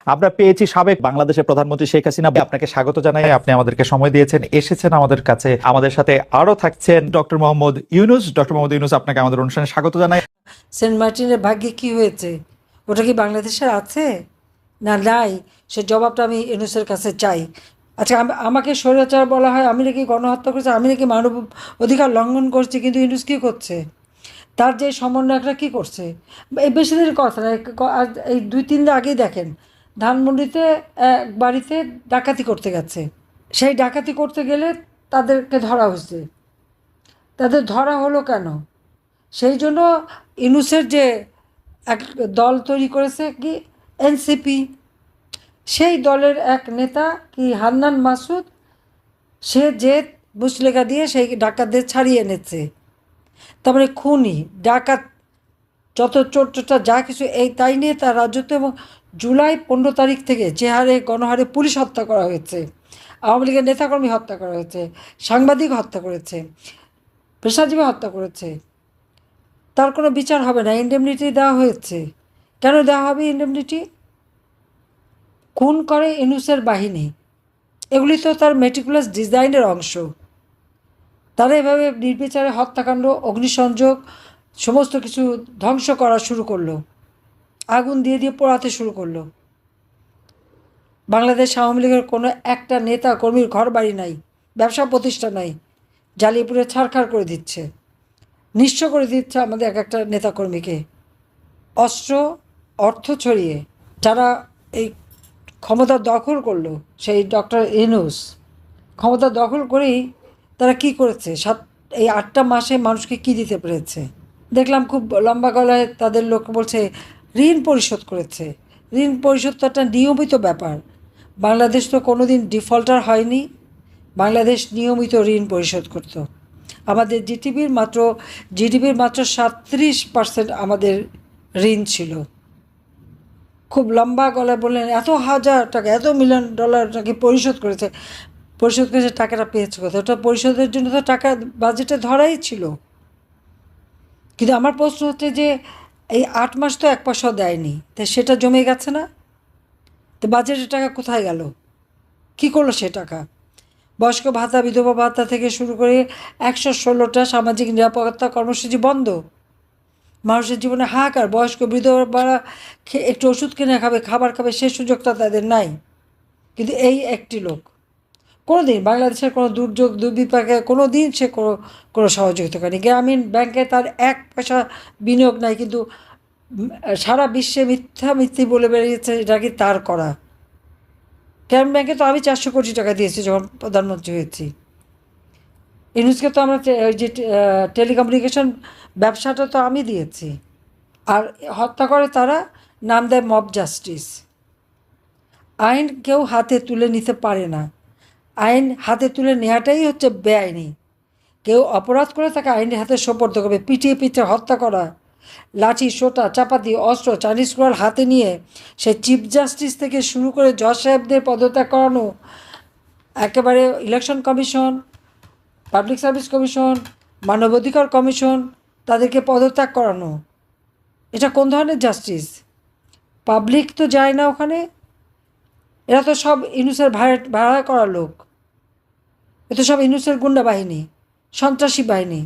আমরা পেয়েছি সাবেক বাংলাদেশের প্রধানমন্ত্রী শেখ হাসিনা। আপনাকে স্বাগত জানাই, আপনি আমাদেরকে সময় দিয়েছেন, এসেছেন আমাদের কাছে। আমাদের সাথে আরো থাকছেন ডক্টর মোহাম্মদ ইউনূস। ডক্টর মোহাম্মদ ইউনূস, আপনাকে আমাদের অনুষ্ঠানে স্বাগত জানাই। সেন্ট মার্টিনের ভাগ্যে কি হয়েছে? ওটা কি বাংলাদেশের আছে না নাই? সে জবাবটা আমি ইউনূসের কাছে চাই। আচ্ছা, আমাকে স্বৈরাচার বলা হয়, আমি নাকি গণহত্যা করছি, আমি নাকি মানব অধিকার লঙ্ঘন করছি, কিন্তু ইউনূস কী করছে? তার যে সমন্বয়করা কী করছে? এই বেশি দিনের কথা না, আজ এই 2-3 দিন আগেই দেখেন ধানমন্ডিতে এক বাড়িতে ডাকাতি করতে গেছে। সেই ডাকাতি করতে গেলে তাদেরকে ধরা হয়েছে। তাদের ধরা হলো কেন? সেই জন্য ইউনূসের যে এক দল তৈরি করেছে কি, এনসিপি, সেই দলের এক নেতা কি হান্নান মাসুদ, সে যে মুচলেখা দিয়ে সেই ডাকাতদের ছাড়িয়ে এনেছে। তার মানে খুনি ডাকাত যত চোরটা যা কিছু এই তাই নিয়ে তার রাজত্ব। এবং জুলাই 15 তারিখ থেকে যে হারে গণহারে পুলিশ হত্যা করা হয়েছে, আওয়ামী লীগের নেতাকর্মী হত্যা করা হয়েছে, সাংবাদিক হত্যা করেছে, পেশাজীবী হত্যা করেছে, তার কোনো বিচার হবে না। ইন্ডেমনিটি দেওয়া হয়েছে। কেন দেওয়া হবে ইন্ডেমনিটি? খুন করে ইউনূসের বাহিনী, এগুলি তো তার মেটিকুলাস ডিজাইনের অংশ। তারা এভাবে নির্বিচারে হত্যাকাণ্ড, অগ্নিসংযোগ, সমস্ত কিছু ধ্বংস করা শুরু করলো, আগুন দিয়ে দিয়ে পোড়াতে শুরু করলো। বাংলাদেশ আওয়ামী লীগের কোনো একটা নেতা কর্মীর ঘর বাড়ি নাই, ব্যবসা প্রতিষ্ঠান নাই, জ্বালিয়ে পুড়ে ছারখার করে দিচ্ছে, নিঃস্ব করে দিচ্ছে আমাদের এক একটা নেতাকর্মীকে, অস্ত্র অর্থ ছড়িয়ে। যারা এই ক্ষমতা দখল করলো, সেই ডক্টর ইউনূস ক্ষমতা দখল করেই তারা কি করেছে, এই 8টা মাসে মানুষকে কি দিতে পেরেছে দেখলাম। খুব লম্বা গলায় তাদের লোক বলছে ঋণ পরিশোধ করেছে। ঋণ পরিশোধ তো একটা নিয়মিত ব্যাপার। বাংলাদেশ তো কোনো দিন ডিফল্টার হয়নি। বাংলাদেশ নিয়মিত ঋণ পরিশোধ করত। আমাদের জিডিপির মাত্র 37% আমাদের ঋণ ছিল। খুব লম্বা গলায় বললেন এত হাজার টাকা, এত মিলিয়ন ডলার নাকি পরিশোধ করেছে। পরিশোধ করেছে, টাকাটা পেয়েছে কোথায়? ওটা পরিশোধের জন্য তো টাকা বাজেটে ধরাই ছিল। কিন্তু আমার প্রশ্ন হচ্ছে যে এই 8 মাস তো 1 পয়সাও দেয়নি, তাই সেটা জমে গেছে না? তো বাজেটের টাকা কোথায় গেল? কী করলো সে টাকা? বয়স্ক ভাতা, বিধবা ভাতা থেকে শুরু করে 116টা সামাজিক নিরাপত্তা কর্মসূচি বন্ধ। মানুষের জীবনে হাহাকার। বয়স্ক বিধবারা একটু ওষুধ কিনে খাবে, খাবার খাবে, সে সুযোগটা তাদের নাই। কিন্তু এই একটি লোক কোনো দিন বাংলাদেশের কোনো দুর্যোগ দুর্বিপাকে কোনো দিন সে কোনো সহযোগিতা করেনি। গ্রামীণ ব্যাংকে তার 1 পয়সা বিনিয়োগ নাই, কিন্তু সারা বিশ্বে মিথ্যি বলে বেরিয়েছে এটা কি তার করা। গ্রামীণ ব্যাংকে তো আমি 400 কোটি টাকা দিয়েছি যখন প্রধানমন্ত্রী হয়েছি। ইউনূসকে তো আমরা ওই যে টেলিকমিউনিকেশন ব্যবসাটা তো আমি দিয়েছি। আর হত্যা করে তারা, নাম দেয় মব জাস্টিস। আইন কেউ হাতে তুলে নিতে পারে না। আইন হাতে তুলে নেওয়াটাই হচ্ছে বেআইনি। কেউ অপরাধ করে তাকে আইনের হাতে সোপর্দ করবে। পিটিয়ে পিটিয়ে হত্যা করা, লাঠি সোটা চাপাতি অস্ত্র চাইনিজ কুড়াল হাতে নিয়ে সে চিফ জাস্টিস থেকে শুরু করে জজ সাহেবদের পদত্যাগ করানো, একেবারে election commission, public service commission, মানবাধিকার কমিশন, তাদেরকে পদত্যাগ করানো, এটা কোন ধরনের জাস্টিস? পাবলিক তো যায় না ওখানে। এরা তো সব ইউনূসের ভাড়া করা লোক। এ তো সব ইউনূসের গুন্ডা বাহিনী, সন্ত্রাসী বাহিনী।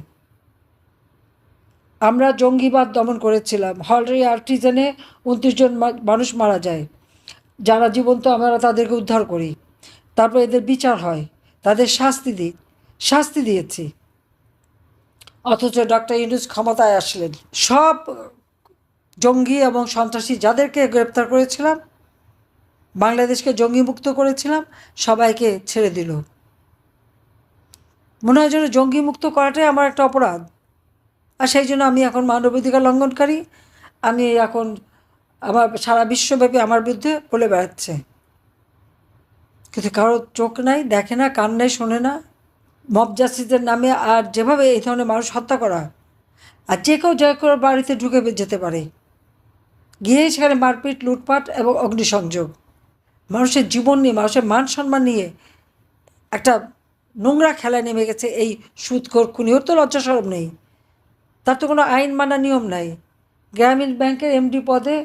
আমরা জঙ্গিবাদ দমন করেছিলাম। হলরি আর্টিজানে 29 জন মানুষ মারা যায়। যারা জীবন্ত আমরা তাদেরকে উদ্ধার করি, তারপর এদের বিচার হয়, তাদের শাস্তি দিয়েছি। অথচ ডক্টর ইউনূস ক্ষমতায় আসলেন, সব জঙ্গি এবং সন্ত্রাসী যাদেরকে গ্রেপ্তার করেছিলাম, বাংলাদেশকে জঙ্গিমুক্ত করেছিলাম, সবাইকে ছেড়ে দিল। মনে হয় যেন জঙ্গিমুক্ত করাটাই আমার একটা অপরাধ। আর সেই জন্য আমি এখন মানবাধিকার লঙ্ঘনকারী। আমি এখন আমার সারা বিশ্বব্যাপী আমার বিরুদ্ধে বলে বেড়াচ্ছে, কিন্তু কারো চোখ নাই, দেখে না, কান নাই, শোনে না। মব জাস্টিসের নামে আর যেভাবে এই ধরনের মানুষ হত্যা করা, আর যে কেউ বাড়িতে ঢুকে যেতে পারে, গিয়ে সেখানে মারপিট, লুটপাট এবং অগ্নিসংযোগ, মানুষের জীবন নিয়ে, মানুষের মান সম্মান নিয়ে একটা নোংরা খেলায় নেমে গেছে এই সুদখোর খুনি। ওর তো লজ্জা শরম নেই, তার তো কোনো আইন মানা নিয়ম নাই। গ্রামীণ ব্যাংকের এমডি পদে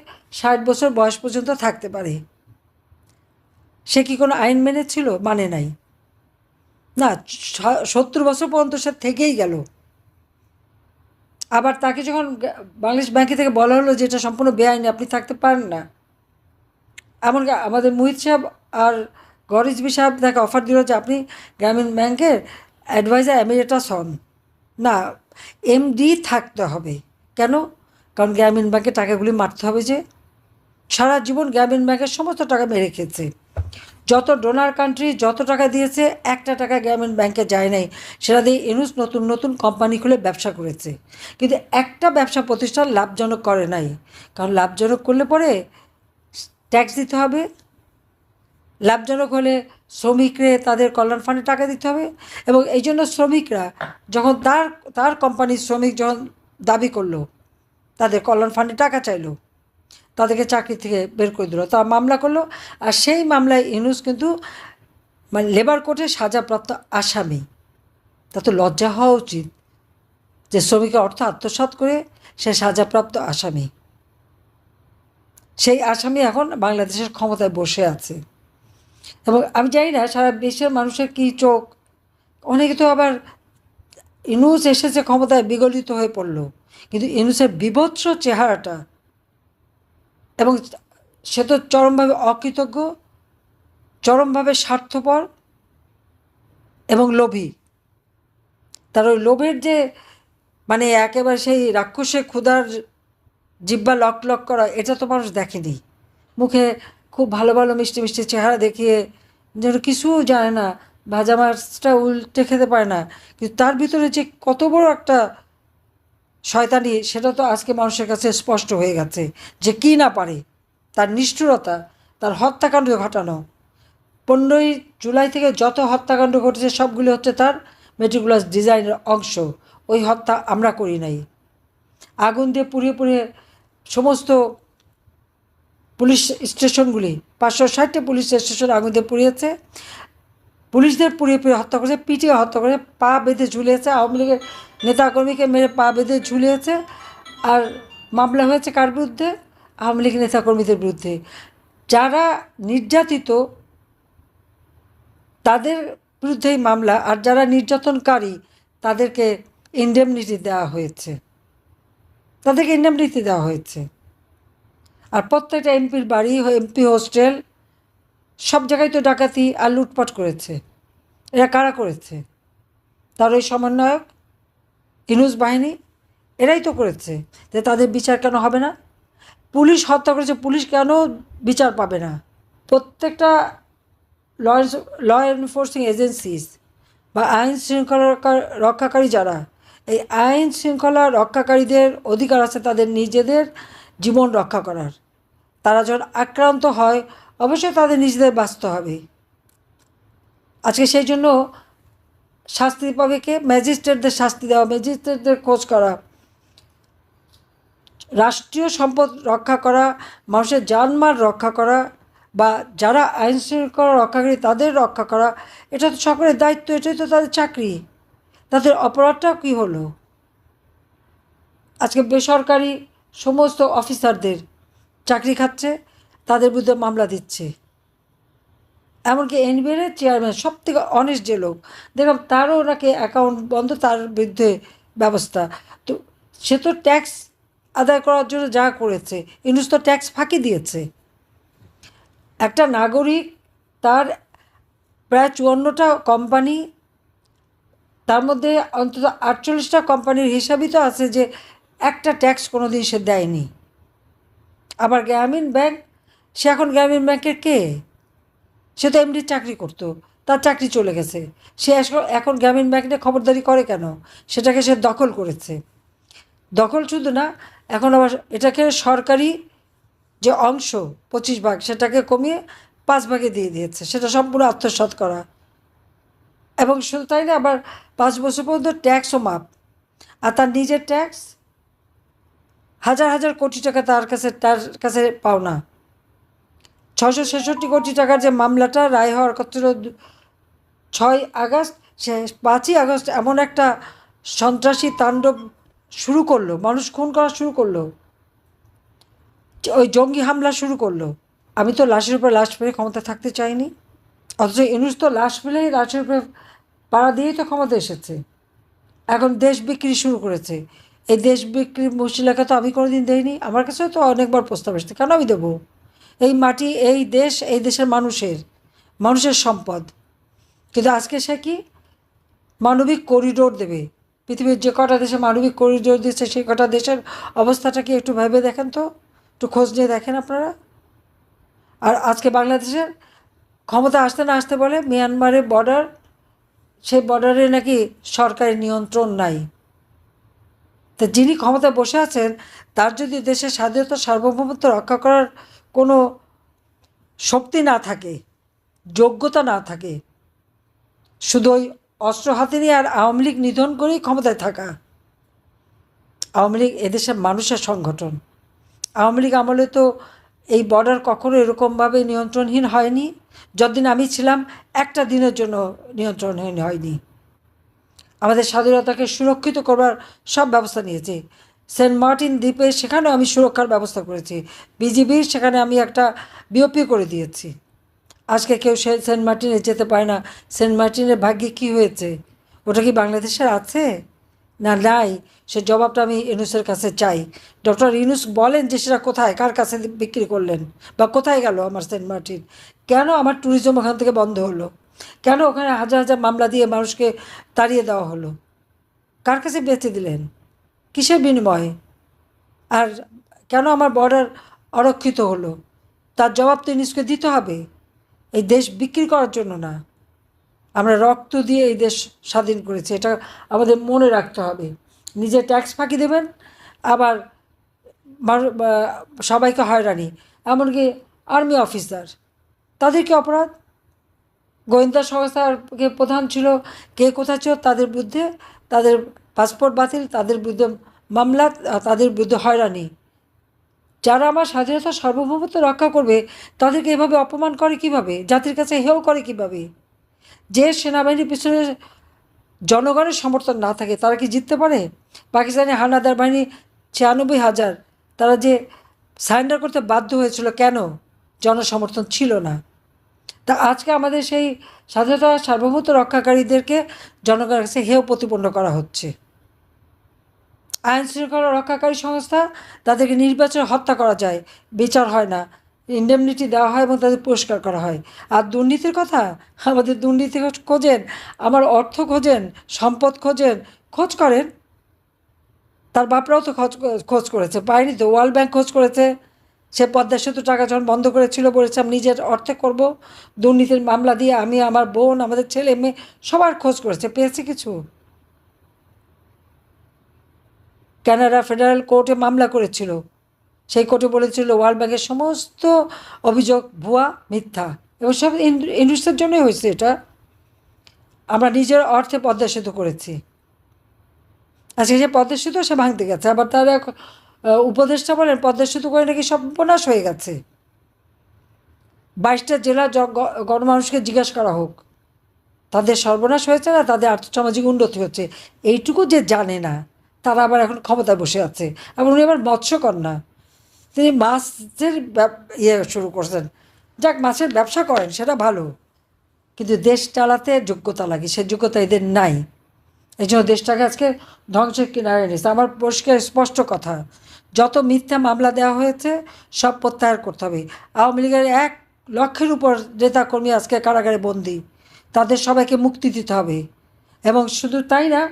60 বছর বয়স পর্যন্ত থাকতে পারে, সে কি কোনো আইন মেনেছিল? মানে নাই। না, 70 বছর পর্যন্ত সে থেকেই গেল। আবার তাকে যখন বাংলাদেশ ব্যাংকে থেকে বলা হলো যে এটা সম্পূর্ণ বেআইনি, আপনি থাকতে পারেন না, এমনকি আমাদের মুহিত সাহেব আর গরিজবি সাহেব তাকে অফার দিল যে আপনি গ্রামীণ ব্যাংকের অ্যাডভাইজার এমিরেটাস হন। না, এমডি থাকতে হবে। কেন? কারণ গ্রামীণ ব্যাংকে টাকাগুলি মারতে হবে, যে সারা জীবন গ্রামীণ ব্যাংকের সমস্ত টাকা মেরে খেয়েছে। যত ডোনার কান্ট্রি যত টাকা দিয়েছে, একটা টাকা গ্রামীণ ব্যাংকে যায় নাই। সেটা দিয়ে ইউনূস নতুন নতুন কোম্পানি খুলে ব্যবসা করেছে, কিন্তু একটা ব্যবসা প্রতিষ্ঠান লাভজনক করে নাই। কারণ লাভজনক করলে পরে ট্যাক্স দিতে হবে, লাভজনক হলে শ্রমিকরে তাদের কল্যাণ ফান্ডে টাকা দিতে হবে। এবং এই জন্য শ্রমিকরা যখন তার কোম্পানির শ্রমিক যখন দাবি করলো, তাদের কল্যাণ ফান্ডে টাকা চাইলো, তাদেরকে চাকরি থেকে বের করে দিল, তারা মামলা করলো। আর সেই মামলায় ইউনূস কিন্তু মানে লেবার কোর্টে সাজাপ্রাপ্ত আসামি। তা তো লজ্জা হওয়া উচিত যে শ্রমিকের অর্থ আত্মসাৎ করে সে সাজাপ্রাপ্ত আসামি। সেই আসামি এখন বাংলাদেশের ক্ষমতায় বসে আছে। এবং আমি জানি না সারা দেশের মানুষের কী চোখ, অনেকে তো আবার ইউনূস এসেছে ক্ষমতায় বিগলিত হয়ে পড়ল, কিন্তু ইউনূসের বীভৎস চেহারাটা, এবং সে তো চরমভাবে অকৃতজ্ঞ, চরমভাবে স্বার্থপর এবং লোভী। তার ওই লোভের যে মানে একেবারে সেই রাক্ষসে ক্ষুধার জিহ্বা লক লক করা, এটা তো মানুষ দেখেনি। মুখে খুব ভালো ভালো মিষ্টি মিষ্টি চেহারা দেখিয়ে যেন কিছু জানে না, ভাজা মাছটা উল্টে খেতে পারে না, কিন্তু তার ভিতরে যে কত বড় একটা শয়তানি, সেটা তো আজকে মানুষের কাছে স্পষ্ট হয়ে গেছে যে কী না পারে। তার নিষ্ঠুরতা, তার হত্যাকাণ্ড ঘটানো, 15ই জুলাই থেকে যত হত্যাকাণ্ড ঘটেছে সবগুলি হচ্ছে তার মেটিকুলাস ডিজাইনের অংশ। ওই হত্যা আমরা করি নাই। আগুন দিয়ে পুড়িয়ে পুড়িয়ে সমস্ত পুলিশ স্টেশনগুলি, 560টি পুলিশ স্টেশন আগুন দিয়ে পুড়িয়েছে, পুলিশদের পুড়িয়ে পুড়িয়ে হত্যা করেছে, পিটিয়ে হত্যা করে পা বেঁধে ঝুলিয়েছে, আওয়ামী লীগের নেতাকর্মীকে মেরে পা বেঁধে ঝুলিয়েছে। আর মামলা হয়েছে কার বিরুদ্ধে? আওয়ামী লীগ নেতাকর্মীদের বিরুদ্ধে। যারা নির্যাতিত তাদের বিরুদ্ধেই মামলা, আর যারা নির্যাতনকারী তাদেরকে ইন্ডেমনিটি দেওয়া হয়েছে, আর প্রত্যেকটা এমপির বাড়ি, এমপি হোস্টেল, সব জায়গায় তো ডাকাতি আর লুটপাট করেছে। এরা কারা করেছে? তার ওই সমন্বয়ক ইউনূস বাহিনী, এরাই তো করেছে। যে তাদের বিচার কেন হবে না? পুলিশ হত্যা করেছে, পুলিশ কেন বিচার পাবে না? প্রত্যেকটা ল এনফোর্সিং এজেন্সিস বা আইন শৃঙ্খলা রক্ষাকারী যারা, এই আইন শৃঙ্খলা রক্ষাকারীদের অধিকার আছে তাদের নিজেদের জীবন রক্ষা করার। তারা যখন আক্রান্ত হয় অবশ্যই তাদের নিজেদের বাঁচতে হবে। আজকে সেই জন্য শাস্তি পাবে কে? ম্যাজিস্ট্রেটদের শাস্তি দেওয়া, ম্যাজিস্ট্রেটদের খোঁজ করা, রাষ্ট্রীয় সম্পদ রক্ষা করা, মানুষের জানমাল রক্ষা করা, বা যারা আইন শৃঙ্খলা রক্ষাকারী তাদের রক্ষা করা, এটা তো সকলের দায়িত্ব, এটাই তো তাদের চাকরি। তাদের অপরাধটা কী হলো? আজকে বেসরকারি সমস্ত অফিসারদের চাকরি খাচ্ছে, তাদের বিরুদ্ধে মামলা দিচ্ছে। এমনকি এনবিআর চেয়ারম্যান, সব থেকে অনেস্ট যে লোক, দেখলাম তারও নাকি অ্যাকাউন্ট বন্ধ, তার বিরুদ্ধে ব্যবস্থা। তো সে তো ট্যাক্স আদায় করার জন্য যা করেছে, ইউনূস তো ট্যাক্স ফাঁকি দিয়েছে। একটা নাগরিক, তার প্রায় 54টা কোম্পানি, তার মধ্যে অন্তত 48টা কোম্পানির হিসাবই তো আছে যে একটা ট্যাক্স কোনো দিন সে দেয়নি। আবার গ্রামীণ ব্যাংক, সে এখন গ্রামীণ ব্যাংকের কে? সে তো এমডির চাকরি করতো, তার চাকরি চলে গেছে, সে এখন গ্রামীণ ব্যাংকে খবরদারি করে কেন? সেটাকে সে দখল করেছে। দখল শুধু না, এখন আবার এটাকে সরকারি যে অংশ 25 ভাগ, সেটাকে কমিয়ে 5 ভাগে দিয়ে দিয়েছে, সেটা সম্পূর্ণ আত্মসাৎ করা। এবং শুধু তাই না, আবার 5 বছর পর্যন্ত ট্যাক্সও মাপ। আর তার নিজের ট্যাক্স হাজার হাজার কোটি টাকা তার কাছে পাওনা। 666 কোটি টাকার যে মামলাটা রায় হওয়ার কথা ছিল 6 আগস্ট, সে 5ই আগস্ট এমন একটা সন্ত্রাসী তাণ্ডব শুরু করলো, মানুষ খুন করা শুরু করলো, ওই জঙ্গি হামলা শুরু করলো। আমি তো লাশের উপর লাশ পেয়ে ক্ষমতা থাকতে চাইনি। অথচ ইউনূস তো লাশ ফেলেই লাশের উপরে পাড়া দিয়েই তো ক্ষমতা এসেছে। এখন দেশ বিক্রি শুরু করেছে। এই দেশ বিক্রির মশিলাকে তো আমি কোনোদিন দেইনি। আমার কাছেও তো অনেকবার প্রস্তাব এসেছে, কেন আমি দেবো? এই মাটি, এই দেশ, এই দেশের মানুষের সম্পদ। কিন্তু আজকে সে কি মানবিক করিডোর দেবে? পৃথিবীর যে কটা দেশে মানবিক করিডোর দিচ্ছে সেই কটা দেশের অবস্থাটা কি একটু ভেবে দেখেন তো, একটু খোঁজ নিয়ে দেখেন আপনারা। আর আজকে বাংলাদেশের ক্ষমতা আসতে না আসতে বলে মিয়ানমারের বর্ডার, সেই বর্ডারে নাকি সরকারি নিয়ন্ত্রণ নাই। তা যিনি ক্ষমতায় বসে আছেন তার যদি দেশের স্বাধীনতা সার্বভৌমত্ব রক্ষা করার কোনো শক্তি না থাকে, যোগ্যতা না থাকে, শুধু ওই অস্ত্র হাতে নিয়ে আর আওয়ামী লীগ নিধন করেই ক্ষমতায় থাকা। আওয়ামী লীগ এদেশের মানুষের সংগঠন। আওয়ামী লীগ আমলে তো এই বর্ডার কখনো এরকমভাবে নিয়ন্ত্রণহীন হয়নি। যতদিন আমি ছিলাম একটা দিনের জন্য নিয়ন্ত্রণহীন হয়নি। আমাদের স্বাধীনতাকে সুরক্ষিত করবার সব ব্যবস্থা নিয়েছে। সেন্ট মার্টিন দ্বীপে সেখানেও আমি সুরক্ষার ব্যবস্থা করেছি। বিজিবির সেখানে আমি একটা বিওপি করে দিয়েছি। আজকে কেউ সেন্ট মার্টিনে যেতে পারে না। সেন্ট মার্টিনের ভাগ্যে কী হয়েছে? ওটা কি বাংলাদেশের আছে না নাই? সে জবাবটা আমি ইউনূসের কাছে চাই। ডক্টর ইউনূস বলেন যে সেটা কোথায়, কার কাছে বিক্রি করলেন, বা কোথায় গেল আমার সেন্ট মার্টিন? কেন আমার ট্যুরিজম ওখান থেকে বন্ধ হলো? কেন ওখানে হাজার হাজার মামলা দিয়ে মানুষকে তাড়িয়ে দেওয়া হলো? কার কাছে বেচে দিলেন? কিসের বিনিময়ে? আর কেন আমার বর্ডার অরক্ষিত হলো? তার জবাব তো ইউনূসকে দিতে হবে। এই দেশ বিক্রি করার জন্য না, আমরা রক্ত দিয়ে এই দেশ স্বাধীন করেছি, এটা আমাদের মনে রাখতে হবে। নিজে ট্যাক্স ফাঁকি দেবেন, আবার সবাইকে হয়রানি, এমনকি আর্মি অফিসার, তাদের কি অপরাধ? গোয়েন্দা সংস্থার প্রধান ছিল, কে কোথায় ছিল, তাদের বিরুদ্ধে তাদের পাসপোর্ট বাতিল, তাদের বিরুদ্ধে মামলা, তাদের বিরুদ্ধে হয়রানি। যারা আমার স্বাধীনতা সার্বভৌমত্ব রক্ষা করবে তাদেরকে এভাবে অপমান করে কিভাবে? জাতির কাছে হেয় করে কিভাবে? যে সেনাবাহিনীর পিছনে জনগণের সমর্থন না থাকে তারা কি জিততে পারে? পাকিস্তানি হানাদার বাহিনী ৯৬,০০০, তারা যে সারেন্ডার করতে বাধ্য হয়েছিল কেন? জনসমর্থন ছিল না। তা আজকে আমাদের সেই স্বাধীনতা সার্বভৌমত্ব রক্ষাকারীদেরকে জনগণের কাছে হেয় প্রতিপন্ন করা হচ্ছে। আইন শৃঙ্খলা রক্ষাকারী সংস্থা, তাদেরকে নির্বাচনে হত্যা করা যায়, বিচার হয় না, ইন্ডেমনিটি দেওয়া হয় এবং তাদের পুরস্কার করা হয়। আর দুর্নীতির কথা, আমাদের দুর্নীতি খোঁজেন, আমার অর্থ খোঁজেন, সম্পদ খোঁজেন, খোঁজ করেন। তার বাপরাও তো খোঁজ করেছে, পায়নি তো। ওয়ার্ল্ড ব্যাংক খোঁজ করেছে। সে পদ্মা সেতু টাকা যখন বন্ধ করেছিল বলেছে আমি নিজের অর্থে করব। দুর্নীতির মামলা দিয়ে আমি, আমার বোন, আমাদের ছেলে মেয়ে সবার খোঁজ করেছে, পেয়েছে কিছু? কানাডা ফেডারেল কোর্টে মামলা করেছিল, সেই কোর্টে বলেছিল ওয়ার্ল্ড ব্যাংকের সমস্ত অভিযোগ ভুয়া, মিথ্যা, এবং সব ইন্ডাস্ট্রির জন্যই হয়েছে এটা। আমরা নিজের অর্থে পদ্মা সেতু করেছি। আজকে সে পদ্মা সেতু সে ভাঙতে গেছে, আবার তারা উপদেষ্টা বলেন পদ্মা সেতু করে নাকি সর্বনাশ হয়ে গেছে। ২২টা জেলা গণমানুষকে জিজ্ঞাসা করা হোক, তাদের সর্বনাশ হয়েছে না তাদের আর্থসামাজিক উন্নতি হচ্ছে? এইটুকু যে জানে না, তারা আবার এখন ক্ষমতায় বসে আছে। এবং উনি আবার মৎস্যকন্যা, তিনি মাছের শুরু করছেন। যাক, মাছের ব্যবসা করেন সেটা ভালো, কিন্তু দেশ চালাতে যোগ্যতা লাগে, সে যোগ্যতা এদের নাই। এই জন্য দেশটাকে আজকে ধ্বংসের কিনারে এনেছে। আমার পরিষ্কার স্পষ্ট কথা, যত মিথ্যা মামলা দেওয়া হয়েছে সব প্রত্যাহার করতে হবে। আওয়ামী লীগের ১,০০,০০০ উপর নেতাকর্মী আজকে কারাগারে বন্দী, তাদের সবাইকে মুক্তি দিতে হবে। এবং শুধু তাই না,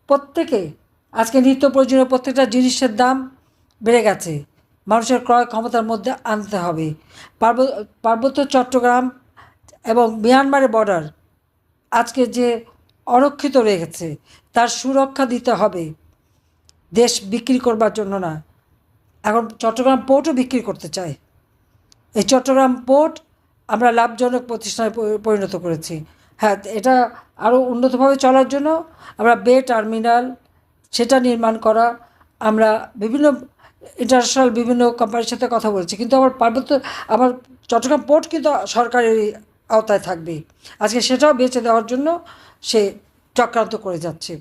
প্রত্যেকে আজকে নিত্য প্রয়োজনীয় প্রত্যেকটা জিনিসের দাম বেড়ে গেছে, মানুষের ক্রয় ক্ষমতার মধ্যে আনতে হবে। পার্বত্য চট্টগ্রাম এবং মিয়ানমারের বর্ডার আজকে যে অরক্ষিত রয়ে গেছে, তার সুরক্ষা দিতে হবে, দেশ বিক্রি করবার জন্য না। এখন চট্টগ্রাম পোর্টও বিক্রি করতে চায়। এই চট্টগ্রাম পোর্ট আমরা লাভজনক প্রতিষ্ঠানে পরিণত করেছি। হ্যাঁ, এটা আরও উন্নতভাবে চলার জন্য আমরা বে টার্মিনাল সেটা নির্মাণ করা, আমরা বিভিন্ন ইন্টারন্যাশনাল বিভিন্ন কোম্পানির সাথে কথা বলছি, কিন্তু আমার চট্টগ্রাম পোর্ট কিন্তু সরকারের আওতায় থাকবে। আজকে সেটাও বেচে দেওয়ার জন্য সে চক্রান্ত করে যাচ্ছে।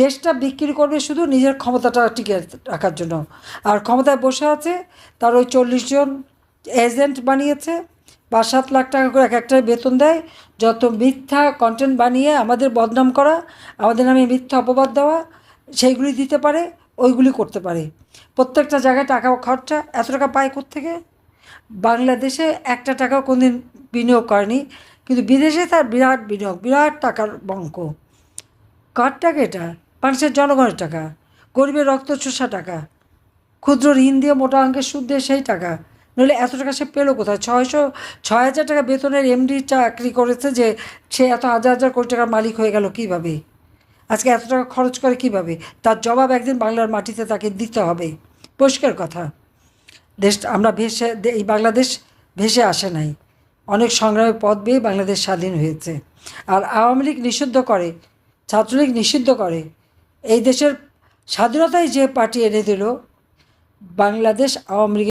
দেশটা বিক্রি করবে শুধু নিজের ক্ষমতাটা টিকে রাখার জন্য। আর ক্ষমতায় বসে আছে, তার ওই ৪০ জন এজেন্ট বানিয়েছে, 5-7 লাখ টাকা করে এক একটার বেতন দেয়। যত মিথ্যা কন্টেন্ট বানিয়ে আমাদের বদনাম করা, আমাদের নামে মিথ্যা অপবাদ দেওয়া, সেইগুলি দিতে পারে, ওইগুলি করতে পারে। প্রত্যেকটা জায়গায় টাকা খরচা, এত টাকা পায় কোত্থেকে? বাংলাদেশে একটা টাকাও কোনদিন বিনিয়োগ করেনি, কিন্তু বিদেশে তার বিরাট বিনিয়োগ, বিরাট টাকার বঙ্ক। কার টাকা এটা? মানুষের জনগণের টাকা, গরিবের রক্ত চোষা টাকা, ক্ষুদ্র ঋণ দিয়ে মোটা অঙ্কের সুদ দিয়ে সেই টাকা। নইলে এত টাকা সে পেলো কোথায়? 6,000 টাকা বেতনের এমডি চাকরি করেছে, যে সে এত হাজার হাজার কোটি টাকার মালিক হয়ে গেল কীভাবে? আজকে এত টাকা খরচ করে কীভাবে? তার জবাব একদিন বাংলার মাটিতে তাকে দিতে হবে। পরিষ্কার কথা। আমরা এই বাংলাদেশ ভেসে আসে নাই, অনেক সংগ্রামের পথ বেয়ে বাংলাদেশ স্বাধীন হয়েছে। আর আওয়ামী লীগ নিষিদ্ধ করে, ছাত্রলীগ নিষিদ্ধ করে, এই দেশের স্বাধীনতায় যে পার্টি এনে দিল, বাংলাদেশ আওয়ামী লীগ